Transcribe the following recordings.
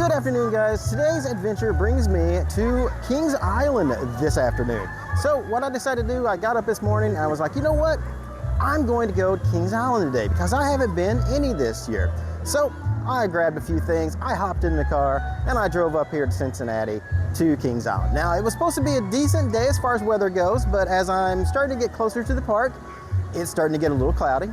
Good afternoon, guys. Today's adventure brings me to Kings Island this afternoon. So what I decided to do, I got up this morning, I was like, you know what? I'm going to go to Kings Island today because I haven't been any this year. So I grabbed a few things, I hopped in the car, and I drove up here to Cincinnati to Kings Island. Now, it was supposed to be a decent day as far as weather goes, but as I'm starting to get closer to the park, it's starting to get a little cloudy.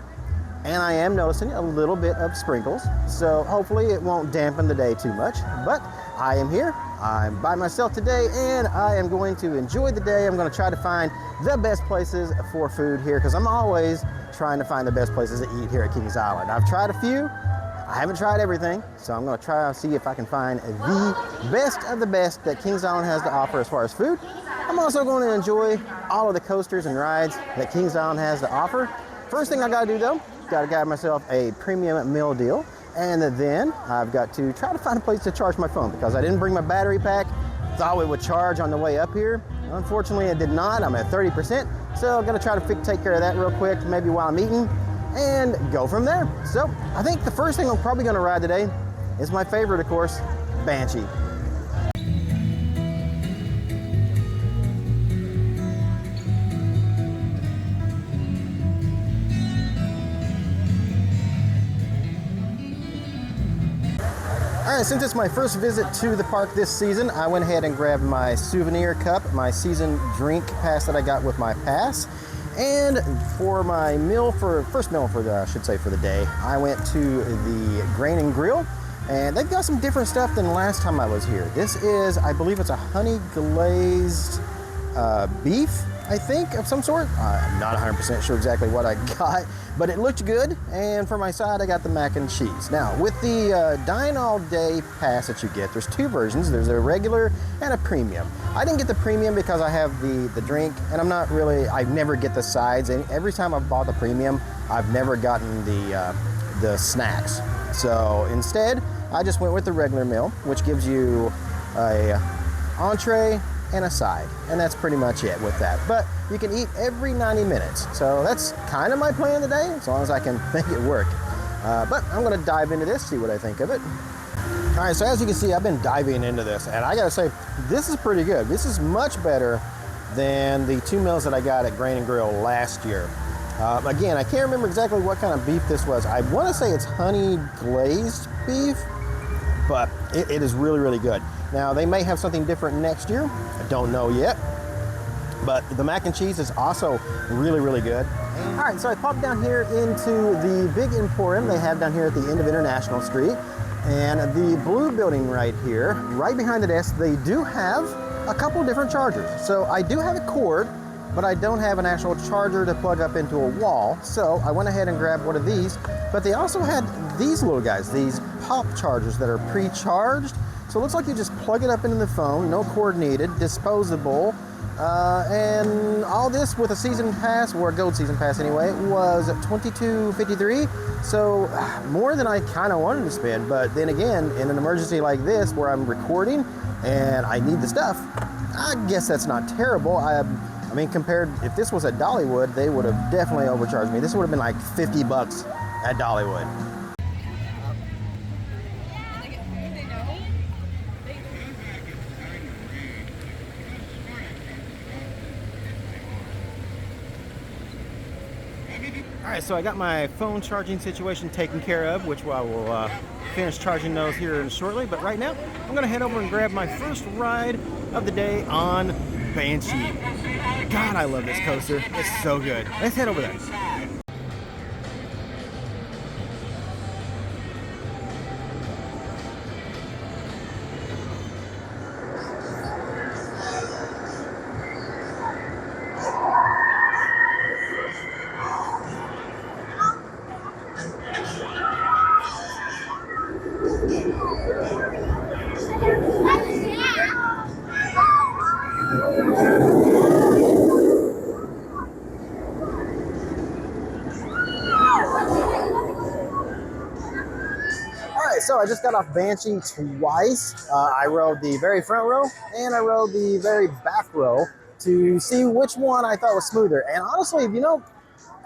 And I am noticing a little bit of sprinkles, so hopefully it won't dampen the day too much. But I am here, I'm by myself today, and I am going to enjoy the day. I'm going to try to find the best places for food here, because I'm always trying to find the best places to eat here at Kings Island. I've tried a few, I haven't tried everything, so I'm going to try to see if I can find the best of the best that Kings Island has to offer as far as food. I'm also going to enjoy all of the coasters and rides that Kings Island has to offer. First thing I got to do though, got to grab myself a premium meal deal, and then I've got to try to find a place to charge my phone because I didn't bring my battery pack. Thought it would charge on the way up here. Unfortunately, it did not. I'm at 30%, so I'm going to try to take care of that real quick, maybe while I'm eating, and go from there. So I think the first thing I'm probably going to ride today is my favorite, of course, Banshee. All right, since it's my first visit to the park this season, I went ahead and grabbed my souvenir cup, my season drink pass that I got with my pass. And for my first meal for the day, I went to the Grain and Grill, and they've got some different stuff than last time I was here. This is, I believe it's a honey glazed beef, I think, of some sort. I'm not 100% sure exactly what I got, but it looked good. And for my side, I got the mac and cheese. Now, with the Dine All Day pass that you get, there's two versions. There's a regular and a premium. I didn't get the premium because I have the drink, and I never get the sides. And every time I've bought the premium, I've never gotten the snacks. So instead, I just went with the regular meal, which gives you a entree and a side, and that's pretty much it with that. But you can eat every 90 minutes, so that's kind of my plan today, as long as I can make it work. But I'm going to dive into this, see what I think of it. All right, so as you can see, I've been diving into this, and I gotta say, this is pretty good. This is much better than the two meals that I got at Grain and Grill last year. Again, I can't remember exactly what kind of beef this was. I want to say it's honey glazed beef, but it is really, really good. Now, they may have something different next year. I don't know yet. But the mac and cheese is also really, really good. All right, so I popped down here into the big emporium they have down here at the end of International Street. And the blue building right here, right behind the desk, they do have a couple different chargers. So I do have a cord, but I don't have an actual charger to plug up into a wall. So I went ahead and grabbed one of these. But they also had these little guys, these pop chargers that are pre-charged. So it looks like you just plug it up into the phone, no cord needed, disposable, and all this with a season pass, or a gold season pass anyway, was $22.53. So more than I kind of wanted to spend, but then again, in an emergency like this where I'm recording and I need the stuff, I guess that's not terrible. I mean, compared, if this was at Dollywood, they would have definitely overcharged me. This would have been like 50 bucks at Dollywood. All right, so I got my phone charging situation taken care of, which I will finish charging those here shortly. But right now, I'm gonna head over and grab my first ride of the day on Banshee. God, I love this coaster. It's so good. Let's head over there. So I just got off Banshee twice. I rode the very front row and I rode the very back row to see which one I thought was smoother. And honestly, you know,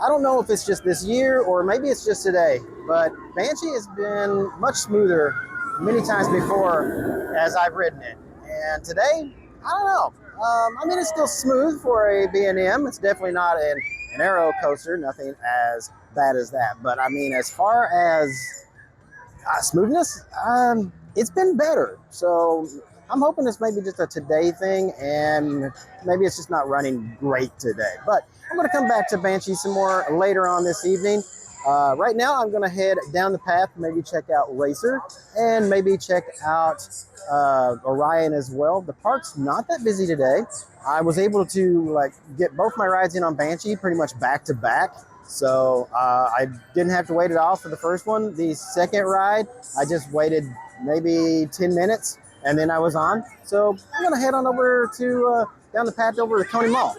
I don't know if it's just this year or maybe it's just today, but Banshee has been much smoother many times before as I've ridden it. And today, I don't know. I mean, it's still smooth for a B&M. It's definitely not an aero coaster, nothing as bad as that. But I mean, as far as smoothness, it's been better. So I'm hoping it's maybe just a today thing, and maybe it's just not running great today. But I'm going to come back to Banshee some more later on this evening. Right now, I'm going to head down the path, maybe check out Racer, and maybe check out Orion as well. The park's not that busy today. I was able to get both my rides in on Banshee pretty much back to back. So I didn't have to wait it off for the first one. The second ride, I just waited maybe 10 minutes and then I was on. So I'm gonna head on over to down the path over to Coney Mall.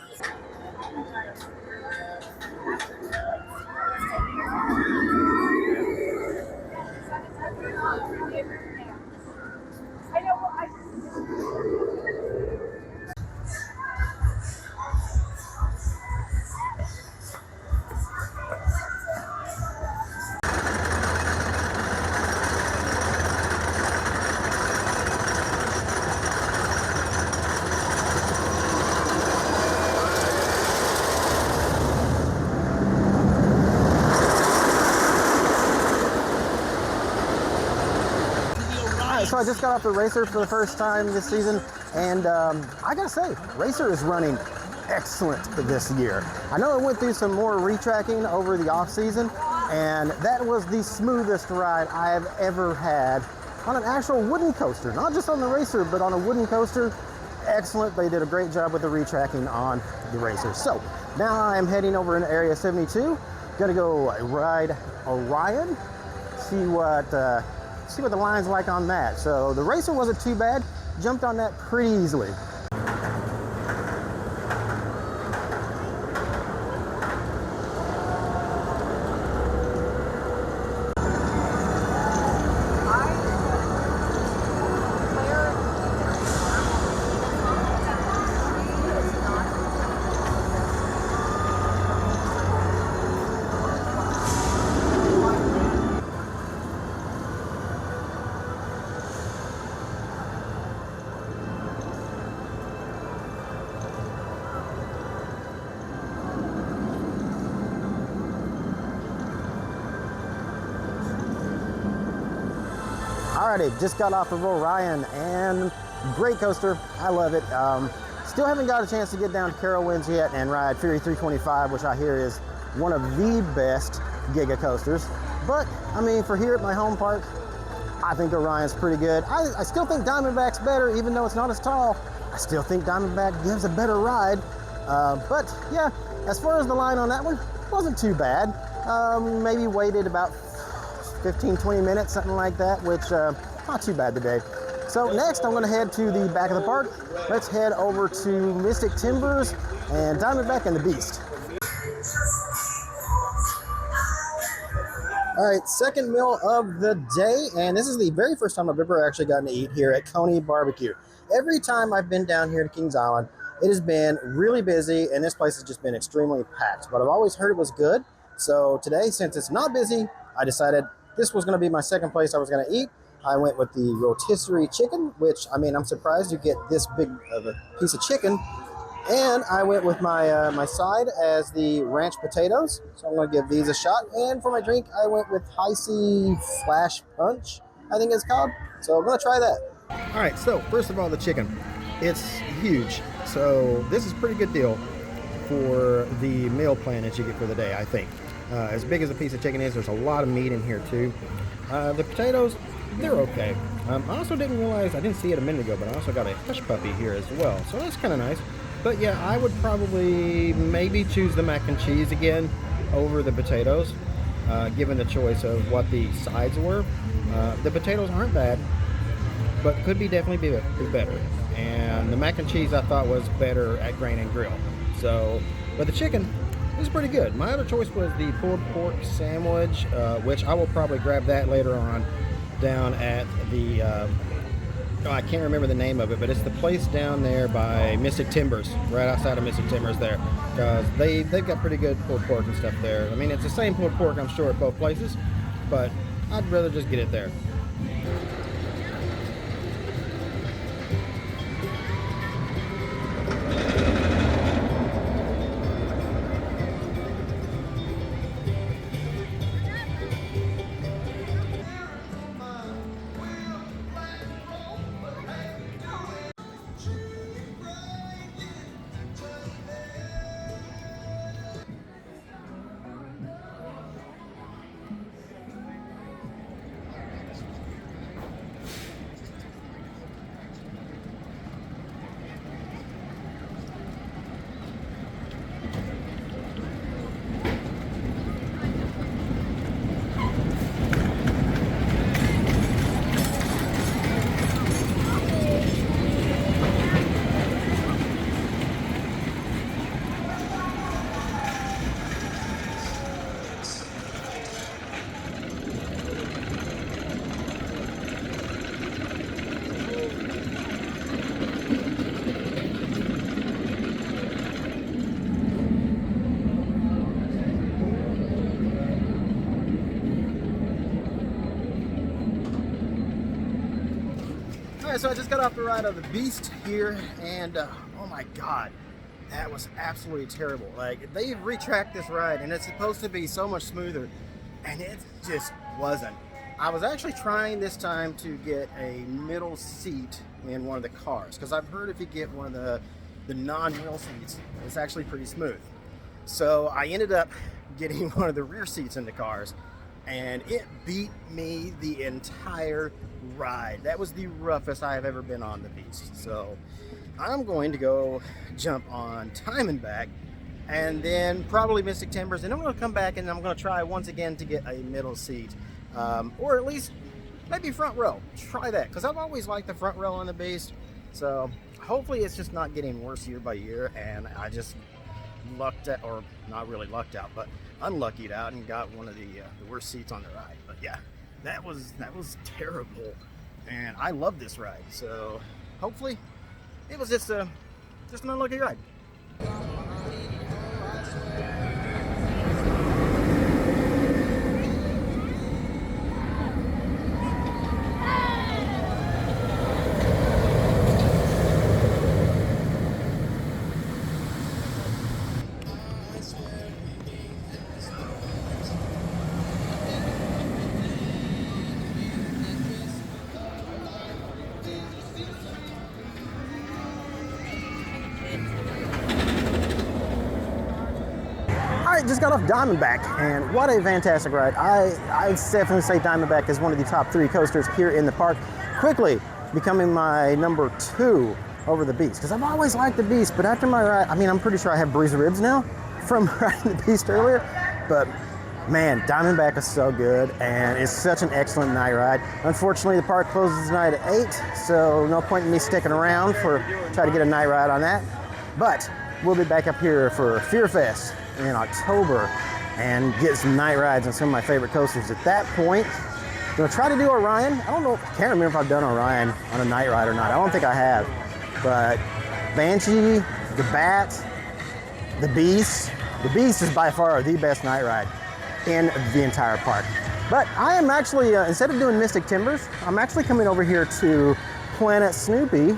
So I just got off the Racer for the first time this season, and I gotta say, Racer is running excellent this year. I know I went through some more retracking over the off season, and that was the smoothest ride I have ever had on an actual wooden coaster, not just on the Racer, but on a wooden coaster. Excellent. They did a great job with the retracking on the Racer. So now I'm heading over in Area 72. Gonna go ride Orion, see what the line's like on that. So the Racer wasn't too bad. Jumped on that pretty easily. Alrighty, just got off of Orion, and great coaster. I love it. Still haven't got a chance to get down to Carowinds yet and ride Fury 325, which I hear is one of the best Giga coasters. But I mean, for here at my home park, I think Orion's pretty good. I still think Diamondback's better, even though it's not as tall. I still think Diamondback gives a better ride. But yeah, as far as the line on that one, wasn't too bad. Maybe waited about 15-20 minutes, something like that, which not too bad today. So next I'm going to head to the back of the park. Let's head over to Mystic Timbers and Diamondback and the Beast. All right, second meal of the day, and this is the very first time I've ever actually gotten to eat here at Coney Barbecue. Every time I've been down here to Kings Island, it has been really busy, and this place has just been extremely packed, but I've always heard it was good. So today, since it's not busy, I decided this was going to be my second place I was going to eat. I went with the rotisserie chicken, which, I mean, I'm surprised you get this big of a piece of chicken. And I went with my my side as the ranch potatoes. So I'm going to give these a shot. And for my drink, I went with High C Flash Punch, I think it's called. So I'm going to try that. All right, so first of all, the chicken. It's huge. So this is a pretty good deal for the meal plan that you get for the day, I think. As big as a piece of chicken is, there's a lot of meat in here too. The potatoes, they're okay. I also didn't realize, I didn't see it a minute ago, but I also got a hush puppy here as well. So that's kind of nice. But yeah, I would probably maybe choose the mac and cheese again over the potatoes, given the choice of what the sides were. The potatoes aren't bad, but could be definitely be better. And the mac and cheese I thought was better at Grain and Grill. So, but the chicken, it's pretty good. My other choice was the pulled pork sandwich, which I will probably grab that later on down at the, I can't remember the name of it, but it's the place down there by Mystic Timbers, right outside of Mystic Timbers there. Because they've got pretty good pulled pork and stuff there. I mean, it's the same pulled pork, I'm sure, at both places, but I'd rather just get it there. right, so I just got off the ride of the Beast here, and oh my God, that was absolutely terrible. Like, they retracked this ride, and it's supposed to be so much smoother, and it just wasn't. I was actually trying this time to get a middle seat in one of the cars, because I've heard if you get one of the non-middle seats, it's actually pretty smooth. So I ended up getting one of the rear seats in the cars, and it beat me the entire ride. That was the roughest I have ever been on the Beast. So I'm going to go jump on Time and Back, and then probably Mystic Timbers, and I'm going to come back and I'm going to try once again to get a middle seat, or at least maybe front row. Try that, because I've always liked the front row on the Beast. So hopefully it's just not getting worse year by year, and I just lucked out, or not really lucked out, but unluckied out and got one of the worst seats on the ride. But yeah, that was terrible, and I love this ride. So hopefully it was just an unlucky ride. Just got off Diamondback, and what a fantastic ride. I definitely say Diamondback is one of the top 3 coasters here in the park, quickly becoming my number 2 over the Beast, because I've always liked the Beast, but after my ride, I mean, I'm pretty sure I have bruised ribs now from riding the Beast earlier, but man, Diamondback is so good, and it's such an excellent night ride. Unfortunately, the park closes tonight at 8, so no point in me sticking around for try to get a night ride on that, but we'll be back up here for Fear Fest in October and get some night rides on some of my favorite coasters at that point. I'm gonna try to do Orion. I can't remember if I've done Orion on a night ride or not. I don't think I have, but Banshee, the Bat, the Beast is by far the best night ride in the entire park. But I am actually, instead of doing Mystic Timbers, I'm actually coming over here to Planet Snoopy,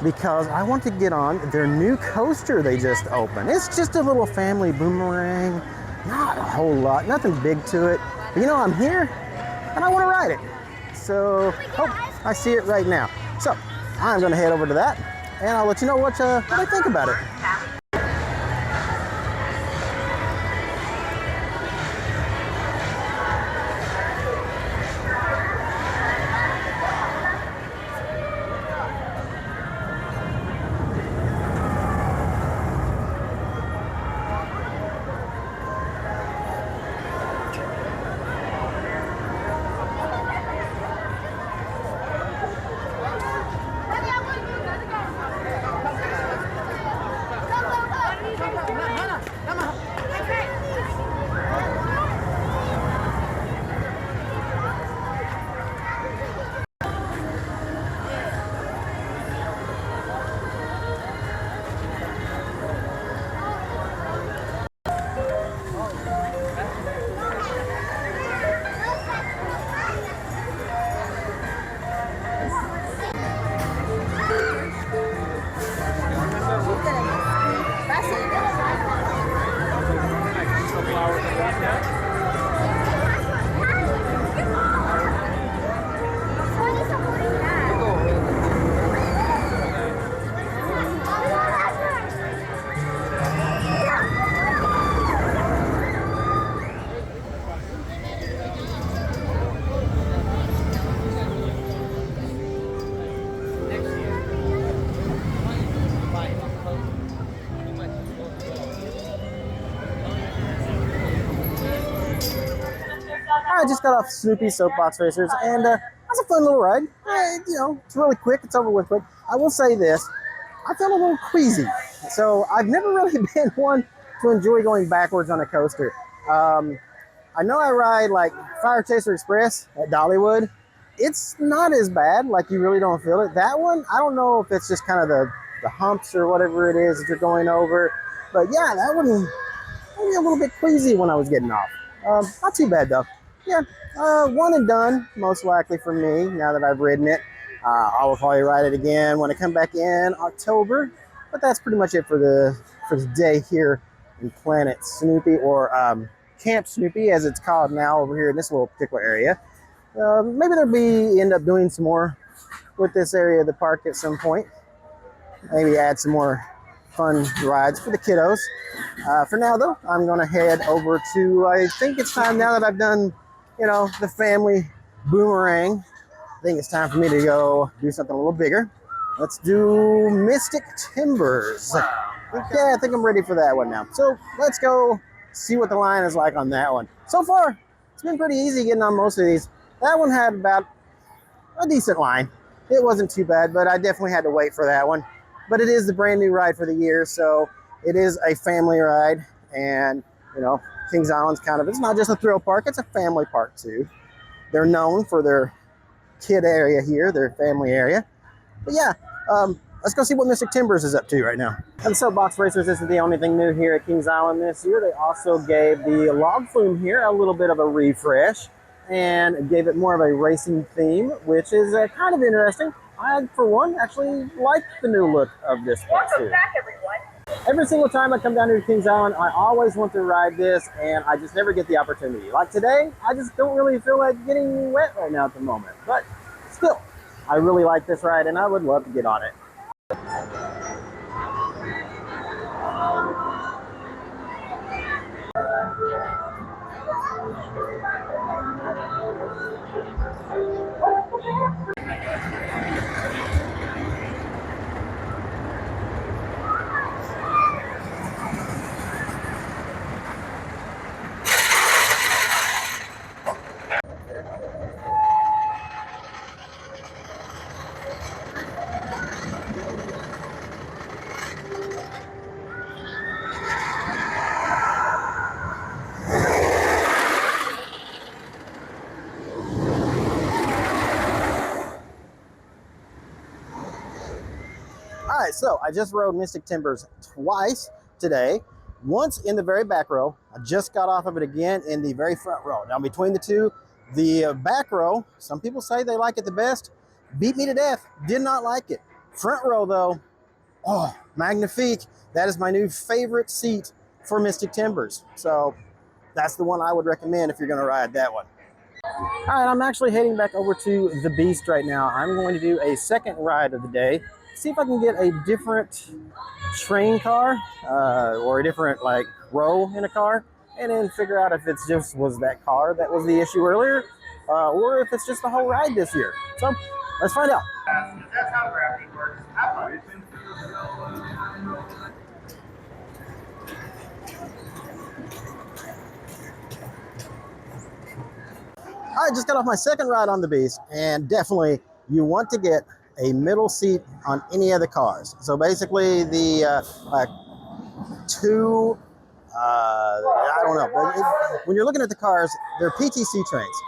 because I want to get on their new coaster they just opened. It's just a little family boomerang, not a whole lot, nothing big to it. But you know, I'm here and I want to ride it. So, I see it right now. So, I'm gonna head over to that and I'll let you know what I think about it. I just got off Snoopy Soapbox Racers, and that's a fun little ride. It's really quick. It's over with quick. I will say this. I felt a little queasy. So I've never really been one to enjoy going backwards on a coaster. I know I ride like Fire Chaser Express at Dollywood. It's not as bad, like you really don't feel it. That one, I don't know if it's just kind of the humps or whatever it is that you're going over. But yeah, that one made me a little bit queasy when I was getting off. Not too bad though. Yeah, one and done, most likely for me, now that I've ridden it. I will probably ride it again when I come back in October. But that's pretty much it for the day here in Planet Snoopy, or Camp Snoopy as it's called now over here in this little particular area. Maybe there'll be end up doing some more with this area of the park at some point. Maybe add some more fun rides for the kiddos. For now though, I'm gonna head over to, I think it's time now that I've done, the family boomerang. I think it's time for me to go do something a little bigger. Let's do Mystic Timbers. Yeah, I think I'm ready for that one now. So let's go see what the line is like on that one. So far, it's been pretty easy getting on most of these. That one had about a decent line. It wasn't too bad, but I definitely had to wait for that one. But it is the brand new ride for the year, so it is a family ride. And, Kings Island's it's not just a thrill park, it's a family park too. They're known for their kid area here, their family area. But yeah, let's go see what Mystic Timbers is up to right now. And so, Box Racers, this is the only thing new here at Kings Island this year. They also gave the log flume here a little bit of a refresh and gave it more of a racing theme, which is kind of interesting. I, for one, actually like the new look of this place here. Welcome back, everyone. Every single time I come down here to Kings Island, I always want to ride this, and I just never get the opportunity. Like today, I just don't really feel like getting wet right now at the moment. But still, I really like this ride, and I would love to get on it. All right, so I just rode Mystic Timbers twice today. Once in the very back row. I just got off of it again in the very front row. Now between the two, the back row, some people say they like it the best. Beat me to death. Did not like it. Front row though, oh, magnifique. That is my new favorite seat for Mystic Timbers. So that's the one I would recommend if you're gonna ride that one. All right, I'm actually heading back over to the Beast right now. I'm going to do a second ride of the day. See if I can get a different train car or a different row in a car, and then figure out if it's just was that car that was the issue earlier, or if it's just the whole ride this year. So let's find out. That's how gravity works. I just got off my second ride on the Beast, and definitely you want to get a middle seat on any of the cars. So basically the I don't know, when you're looking at the cars, they're PTC trains,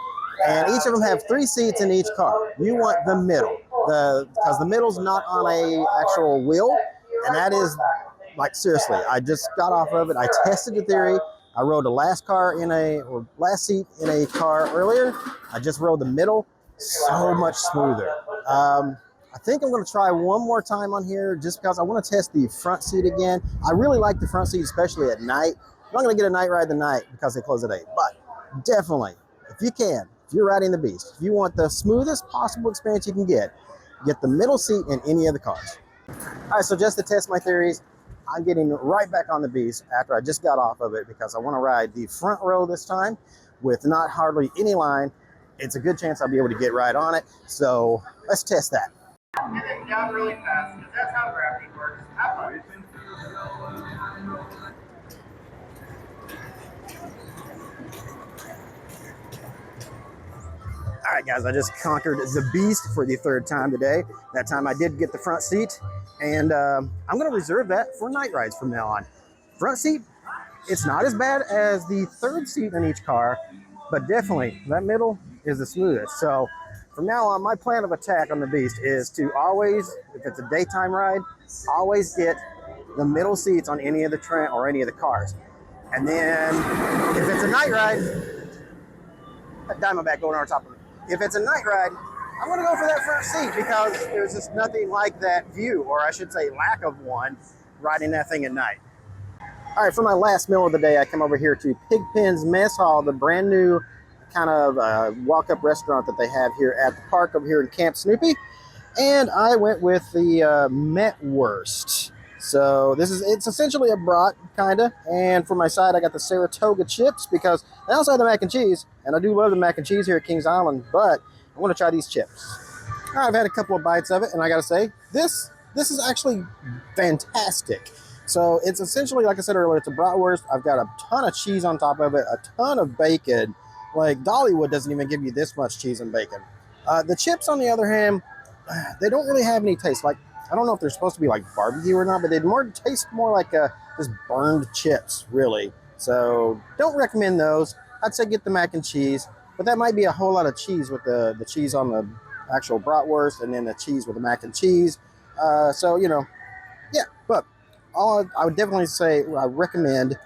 and each of them have 3 seats in each car. You want the middle, because the middle's not on a actual wheel, and that is seriously, I just got off of it. I tested the theory. I rode the last seat in a car earlier. I just rode the middle, so much smoother. I think I'm going to try one more time on here just because I want to test the front seat again. I really like the front seat, especially at night. I'm not going to get a night ride tonight because they close at 8, but definitely, if you can, if you're riding the Beast, if you want the smoothest possible experience you can get the middle seat in any of the cars. All right, so just to test my theories, I'm getting right back on the Beast after I just got off of it because I want to ride the front row this time with not hardly any line. It's a good chance I'll be able to get right on it, so let's test that. And then down really fast, because that's how gravity works. Have fun. All right, guys, I just conquered the Beast for the 3rd time today. That time I did get the front seat, and I'm going to reserve that for night rides from now on. Front seat, it's not as bad as the 3rd seat in each car, but definitely that middle is the smoothest. So from now on, my plan of attack on the Beast is to always, if it's a daytime ride, always get the middle seats on any of the train or any of the cars. And then if it's a night ride, a Diamondback going over top of me. If it's a night ride, I'm gonna go for that front seat because there's just nothing like that view, or I should say lack of one, riding that thing at night. All right, for my last meal of the day, I come over here to Pigpen's Mess Hall, the brand new kind of walk-up restaurant that they have here at the park over here in Camp Snoopy. And I went with the Metwurst. So it's essentially a brat, kinda. And for my side, I got the Saratoga chips because I also had the mac and cheese, and I do love the mac and cheese here at Kings Island, but I want to try these chips. All right, I've had a couple of bites of it, and I gotta say, this is actually fantastic. So it's essentially, like I said earlier, it's a bratwurst. I've got a ton of cheese on top of it, a ton of bacon. Like Dollywood doesn't even give you this much cheese and bacon. The chips, on the other hand, they don't really have any taste. Like, I don't know if they're supposed to be like barbecue or not, but they taste more like just burned chips, really. So don't recommend those. I'd say get the mac and cheese, but that might be a whole lot of cheese with the cheese on the actual bratwurst and then the cheese with the mac and cheese. So, you know, yeah, but I would definitely say I recommend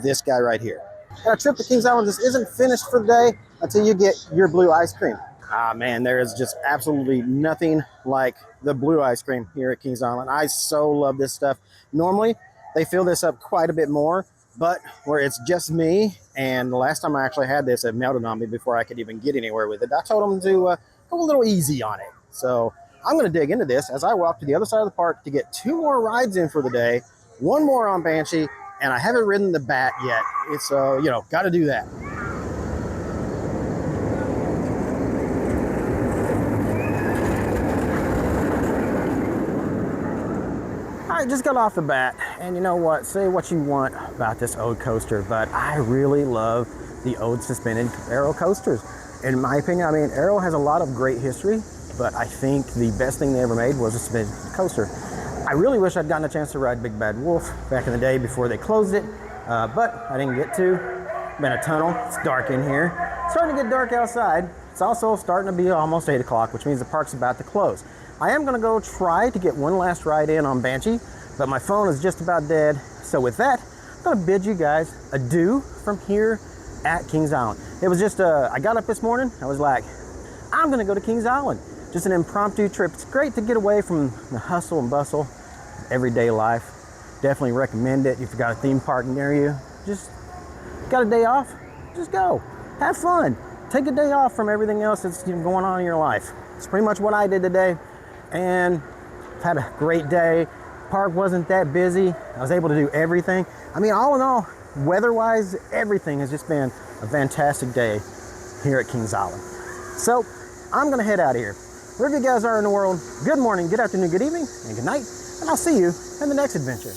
this guy right here. Our trip to Kings Island just isn't finished for the day until you get your blue ice cream. Ah, man, there is just absolutely nothing like the blue ice cream here at Kings Island. I so love this stuff. Normally, they fill this up quite a bit more, but where it's just me, and the last time I actually had this, it melted on me before I could even get anywhere with it. I told them to go a little easy on it. So I'm going to dig into this as I walk to the other side of the park to get 2 more rides in for the day, 1 more on Banshee, and I haven't ridden the Bat yet. It's, you know, got to do that. All right, just got off the Bat, and you know what? Say what you want about this Ode coaster, but I really love the Ode suspended Arrow coasters. In my opinion, I mean, Arrow has a lot of great history, but I think the best thing they ever made was a suspended coaster. I really wish I'd gotten a chance to ride Big Bad Wolf back in the day before they closed it, but I didn't get to. Been a tunnel. It's dark in here. It's starting to get dark outside. It's also starting to be almost 8 o'clock, which means the park's about to close. I am going to go try to get one last ride in on Banshee, but my phone is just about dead. So with that, I'm going to bid you guys adieu from here at Kings Island. It was just, I got up this morning, I was like, I'm going to go to Kings Island. Just an impromptu trip. It's great to get away from the hustle and bustle of everyday life. Definitely recommend it if you've got a theme park near you. Just got a day off, just go. Have fun. Take a day off from everything else that's going on in your life. It's pretty much what I did today, and had a great day. Park wasn't that busy. I was able to do everything. I mean, all in all, weather-wise, everything has just been a fantastic day here at Kings Island. So I'm gonna head out of here. Wherever you guys are in the world, good morning, good afternoon, good evening, and good night, and I'll see you in the next adventure.